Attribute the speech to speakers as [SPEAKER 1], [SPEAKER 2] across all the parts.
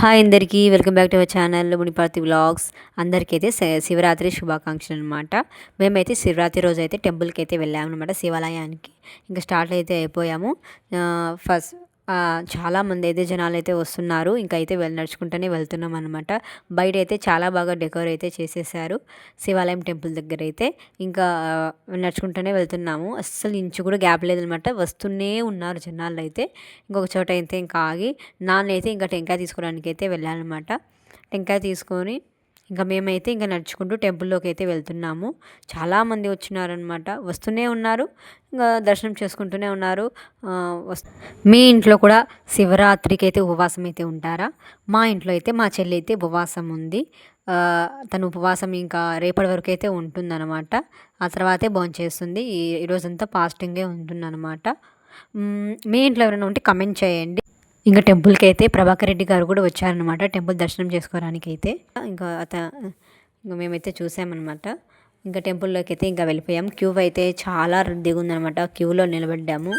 [SPEAKER 1] Hi అందరికీ welcome back to our channel Muniparthi vlogs. అందరికైతే శివరాత్రి శుభాకాంక్షలు అనమాట. మేమైతే శివరాత్రి రోజు అయితే టెంపుల్కి అయితే వెళ్ళామన్నమాట, శివాలయానికి. ఇంకా స్టార్ట్ అయితే అయిపోయాము. ఫస్ట్ చాలామంది అయితే జనాలు అయితే వస్తున్నారు. ఇంకా అయితే నడుచుకుంటూనే వెళ్తున్నాం అనమాట. బయట అయితే చాలా బాగా డెకోర్ అయితే చేసేసారు శివాలయం టెంపుల్ దగ్గర అయితే. ఇంకా నడుచుకుంటూనే వెళ్తున్నాము. అస్సలు ఇంచు కూడా గ్యాప్ లేదనమాట. వస్తూనే ఉన్నారు జనాలు అయితే. ఇంకొక చోట అయితే ఇంకా ఆగి నాన్న అయితే ఇంకా టెంకాయ తీసుకోవడానికి అయితే వెళ్ళాలన్నమాట. టెంకాయ తీసుకొని ఇంకా మేమైతే ఇంకా నడుచుకుంటూ టెంపుల్లోకి అయితే వెళ్తున్నాము. చాలామంది వచ్చినారనమాట, వస్తూనే ఉన్నారు, ఇంకా దర్శనం చేసుకుంటూనే ఉన్నారు. మీ ఇంట్లో కూడా శివరాత్రికి అయితే ఉపవాసం అయితే ఉంటారా? మా ఇంట్లో అయితే మా చెల్లి అయితే ఉపవాసం ఉంది. తను ఉపవాసం ఇంకా రేపటి వరకు అయితే ఉంటుందన్నమాట. ఆ తర్వాతే భోంచేస్తుంది. ఈ రోజంతా ఫాస్టింగే ఉంటుందన్నమాట. మీ ఇంట్లో ఎవరైనా ఉంటే కమెంట్ చేయండి. ఇంకా టెంపుల్కి అయితే ప్రభాకర్ రెడ్డి గారు కూడా వచ్చారనమాట, టెంపుల్ దర్శనం చేసుకోవడానికి అయితే. ఇంకా ఇంకా మేమైతే చూసామన్నమాట. ఇంకా టెంపుల్లోకి అయితే ఇంకా వెళ్ళిపోయాం. క్యూ అయితే చాలా రద్దీగా ఉందనమాట. క్యూలో నిలబడ్డాము.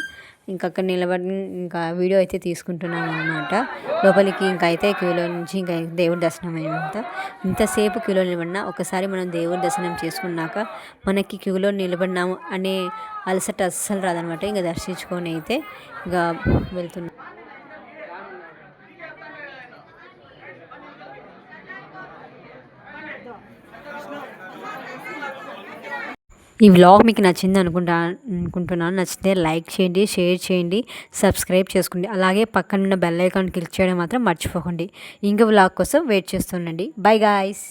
[SPEAKER 1] ఇంకా అక్కడ నిలబడి ఇంకా వీడియో అయితే తీసుకుంటున్నాం అనమాట. లోపలికి ఇంకా అయితే క్యూలో నుంచి ఇంకా దేవుడి దర్శనం అయినంత ఇంతసేపు క్యూలో నిలబడినా ఒకసారి మనం దేవుడి దర్శనం చేసుకున్నాక మనకి క్యూలో నిలబడినాము అనే అలసట అస్సలు రాదనమాట. ఇంకా దర్శించుకొని అయితే ఇంకా వెళ్తున్నాం. ఈ వ్లాగ్ మీకు నచ్చింది అనుకుంటున్నాను. నచ్చితే లైక్ చేయండి, షేర్ చేయండి, సబ్స్క్రైబ్ చేసుకోండి. అలాగే పక్కనున్న బెల్ ఐకాన్ క్లిక్ చేయడం మాత్రం మర్చిపోకండి. ఇంకో వ్లాగ్ కోసం వెయిట్ చేస్తుండండి. By guys.